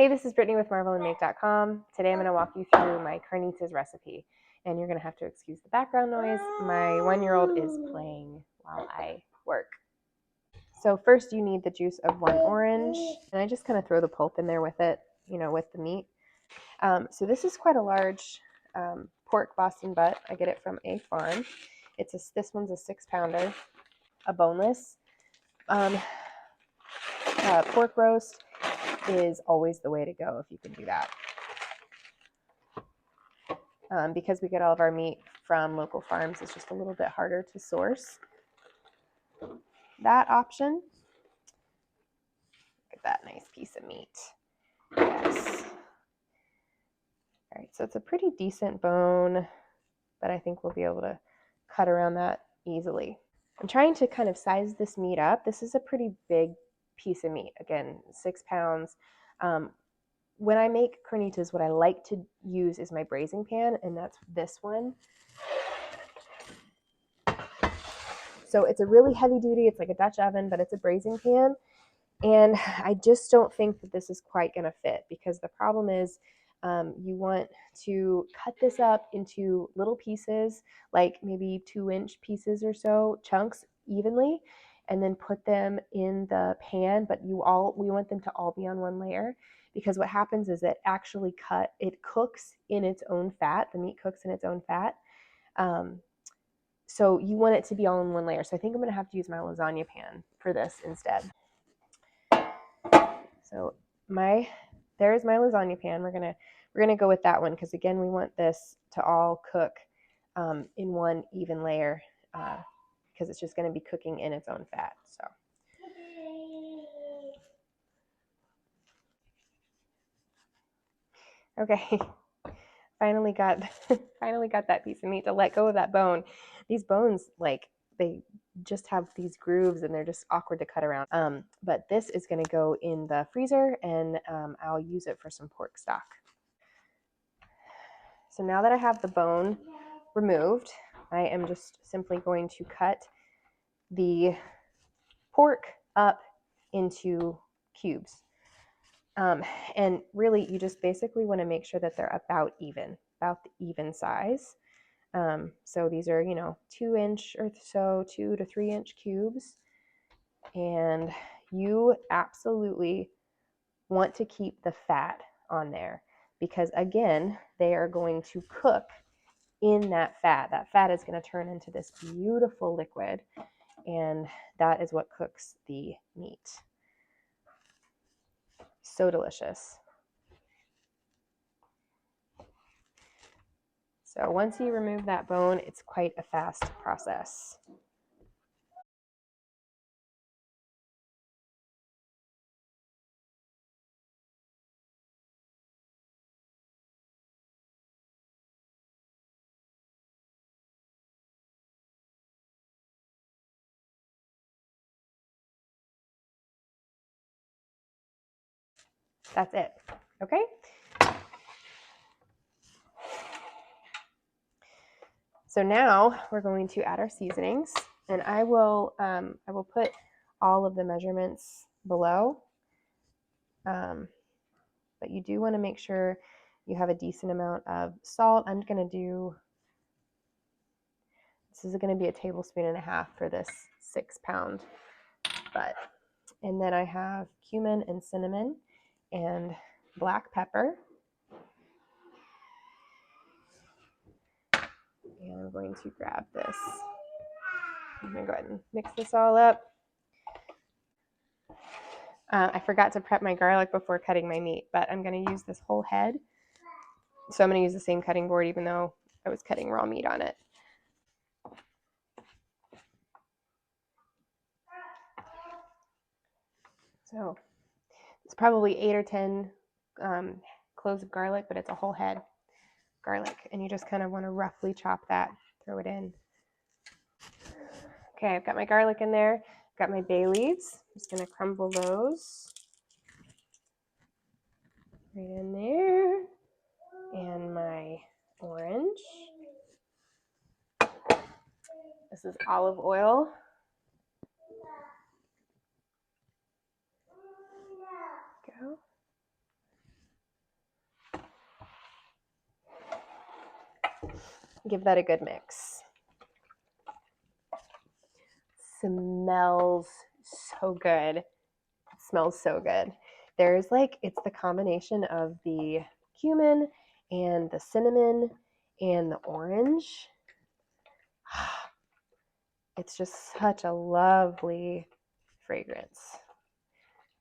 Hey, this is Brittany with marvelandmake.com. Today I'm going to walk you through my carnitas recipe, and you're going to have to excuse the background noise. My 1-year-old is playing while I work. So first you need the juice of 1 orange, and I just kind of throw the pulp in there with it, with the meat. So this is quite a large pork Boston butt. I get it from a farm. This one's a 6-pounder, a boneless. Pork roast is always the way to go if you can do that. Because we get all of our meat from local farms, it's just a little bit harder to source that option. Look at that nice piece of meat. Yes. All right, so it's a pretty decent bone, but I think we'll be able to cut around that easily. I'm trying to kind of size this meat up. This is a pretty big piece of meat. Again, 6 pounds. When I make carnitas, what I like to use is my braising pan, and that's this one. So it's a really heavy duty, it's like a Dutch oven, but it's a braising pan. And I just don't think that this is quite gonna fit, because the problem is you want to cut this up into little pieces, like maybe 2-inch pieces or so, chunks evenly, and then put them in the pan, but we want them to all be on one layer, because what happens is it cooks in its own fat, the meat cooks in its own fat. So you want it to be all in one layer. So I think I'm going to have to use my lasagna pan for this instead. So there's my lasagna pan. We're gonna go with that one, because again, we want this to all cook in one even layer, because it's just going to be cooking in its own fat. So. Okay, finally got that piece of meat to let go of that bone. These bones, they just have these grooves and they're just awkward to cut around. But this is going to go in the freezer, and I'll use it for some pork stock. So now that I have the bone removed, I am just simply going to cut the pork up into cubes. And really, you just basically want to make sure that they're about the even size. So these are, 2-inch or so, 2 to 3-inch cubes. And you absolutely want to keep the fat on there, because again, they are going to cook in that fat. That fat is going to turn into this beautiful liquid, and that is what cooks the meat. So delicious. So once you remove that bone, it's quite a fast process. That's it. Okay? So now we're going to add our seasonings, and I will put all of the measurements below. But you do want to make sure you have a decent amount of salt. This is going to be 1.5 tablespoons for this 6-pound butt. And then I have cumin and cinnamon and black pepper. And I'm going to grab this. I'm going to go ahead and mix this all up. I forgot to prep my garlic before cutting my meat, but I'm going to use this whole head. So I'm going to use the same cutting board, even though I was cutting raw meat on it. So it's probably 8 or 10 cloves of garlic, but it's a whole head garlic, and you just kind of want to roughly chop that, throw it in. Okay, I've got my garlic in there. Got my bay leaves. I'm just going to crumble those right in there. And my orange. This is olive oil. Go. Give that a good mix. Smells so good. It smells so good. There's like, it's the combination of the cumin and the cinnamon and the orange. It's just such a lovely fragrance.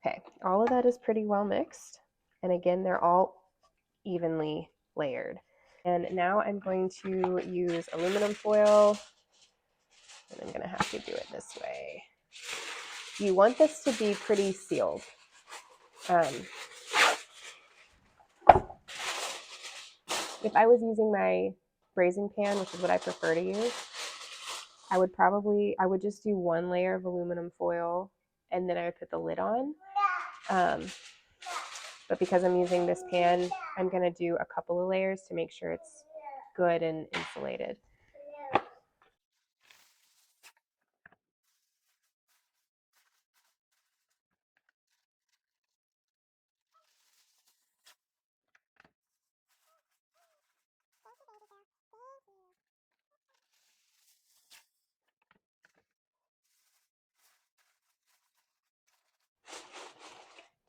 Okay, all of that is pretty well mixed. And again, they're all evenly layered. And now I'm going to use aluminum foil, and I'm going to have to do it this way. You want this to be pretty sealed. If I was using my braising pan, which is what I prefer to use, I would just do one layer of aluminum foil and then I would put the lid on. But because I'm using this pan, I'm going to do a couple of layers to make sure it's good and insulated.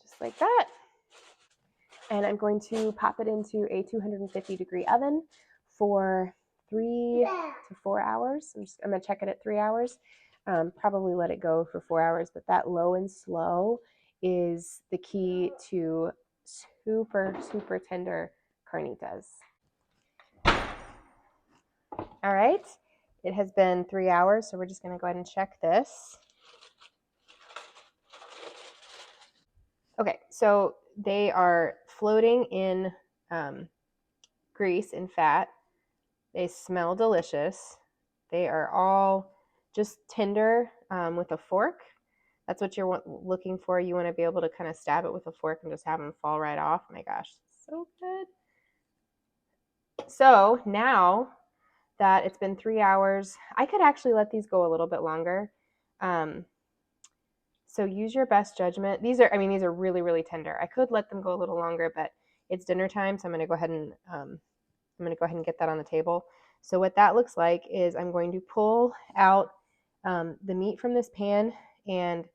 Just like that. And I'm going to pop it into a 250-degree oven for 3 to 4 hours. I'm going to check it at 3 hours. Probably let it go for 4 hours, but that low and slow is the key to super, super tender carnitas. All right, it has been 3 hours, so we're just going to go ahead and check this. Okay, so they are floating in grease and fat. They smell delicious. They are all just tender with a fork. That's what you're looking for. You want to be able to kind of stab it with a fork and just have them fall right off. Oh my gosh, so good. So now that it's been 3 hours, I could actually let these go a little bit longer. So use your best judgment. These are really, really tender. I could let them go a little longer, but it's dinner time, so I'm going to go ahead and get that on the table. So what that looks like is I'm going to pull out the meat from this pan and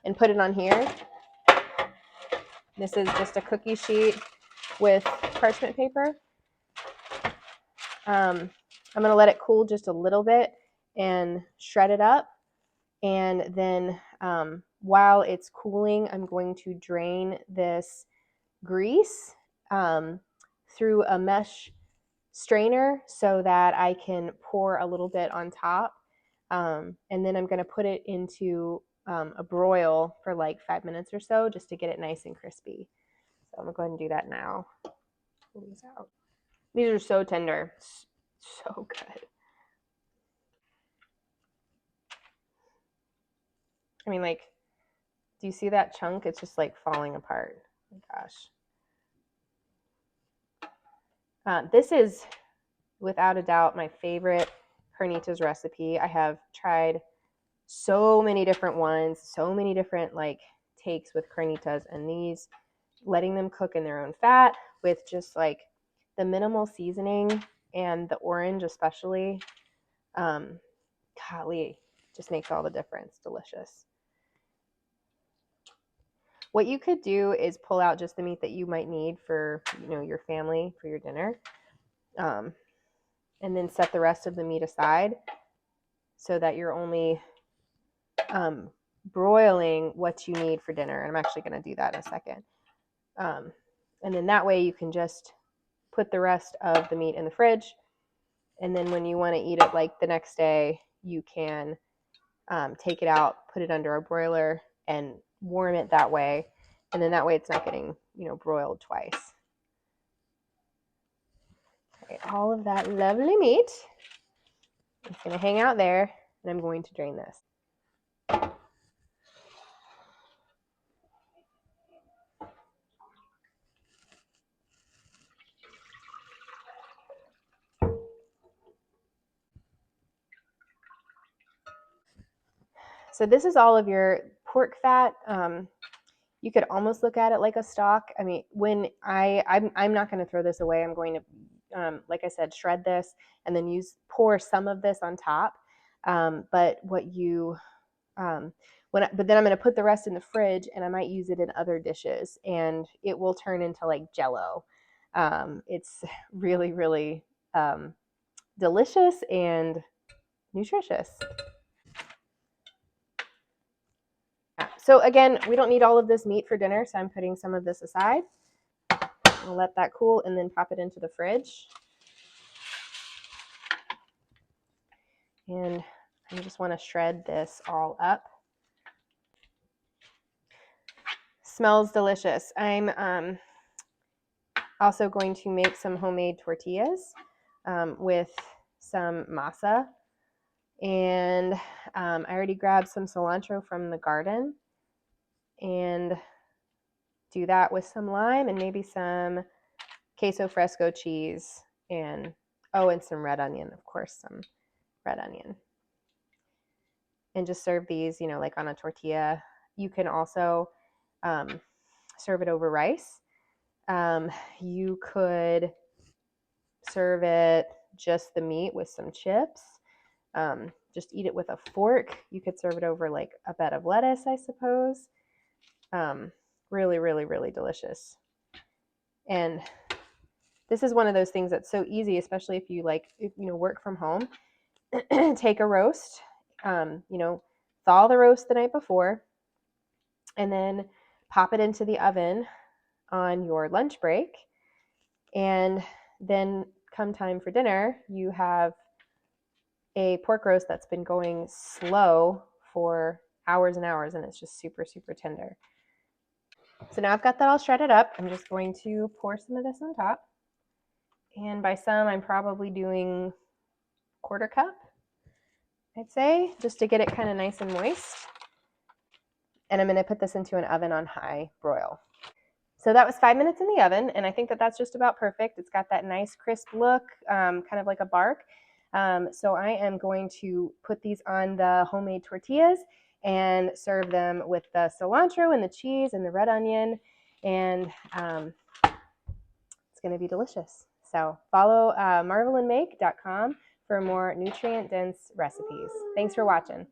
and put it on here. This is just a cookie sheet with parchment paper. I'm going to let it cool just a little bit and shred it up. And then while it's cooling, I'm going to drain this grease through a mesh strainer so that I can pour a little bit on top. And then I'm going to put it into a broil for like 5 minutes or so just to get it nice and crispy. So I'm going to go ahead and do that now. Pull these out. These are so tender. So good. I mean, like, do you see that chunk? It's just like falling apart. Oh my gosh. This is without a doubt my favorite carnitas recipe. I have tried so many different ones, so many different like takes with carnitas, and these, letting them cook in their own fat with just like the minimal seasoning and the orange especially, golly, just makes all the difference. Delicious. What you could do is pull out just the meat that you might need for, your family for your dinner, and then set the rest of the meat aside so that you're only broiling what you need for dinner. And I'm actually going to do that in a second. And then that way you can just put the rest of the meat in the fridge. And then when you want to eat it like the next day, you can take it out, put it under a broiler, and warm it that way. And then that way it's not getting, broiled twice. Okay, all of that lovely meat is going to hang out there, and I'm going to drain this. So this is all of your pork fat. You could almost look at it like a stalk. I mean, when I'm not going to throw this away. I'm going to, like I said, shred this and then pour some of this on top. But what you but then I'm going to put the rest in the fridge, and I might use it in other dishes, and it will turn into like Jello. It's really, really delicious and nutritious. So again, we don't need all of this meat for dinner, so I'm putting some of this aside. I'll let that cool and then pop it into the fridge. And I just want to shred this all up. Smells delicious. I'm also going to make some homemade tortillas with some masa. And I already grabbed some cilantro from the garden, and do that with some lime and maybe some queso fresco cheese and some red onion, of course, some red onion. And just serve these, like on a tortilla. You can also serve it over rice. You could serve it just the meat with some chips. Just eat it with a fork. You could serve it over like a bed of lettuce, I suppose. Really, really, really delicious. And this is one of those things that's so easy, especially if you work from home. Take a roast, thaw the roast the night before, and then pop it into the oven on your lunch break. And then come time for dinner, you have a pork roast that's been going slow for hours and hours, and it's just super, super tender. So now I've got that all shredded up. I'm just going to pour some of this on top. And by some, I'm probably doing quarter cup, I'd say, just to get it kind of nice and moist. And I'm going to put this into an oven on high broil. So that was 5 minutes in the oven, and I think that that's just about perfect. It's got that nice crisp look, kind of like a bark. So I am going to put these on the homemade tortillas and serve them with the cilantro and the cheese and the red onion, and it's going to be delicious. So follow marvelandmake.com for more nutrient-dense recipes. Thanks for watching.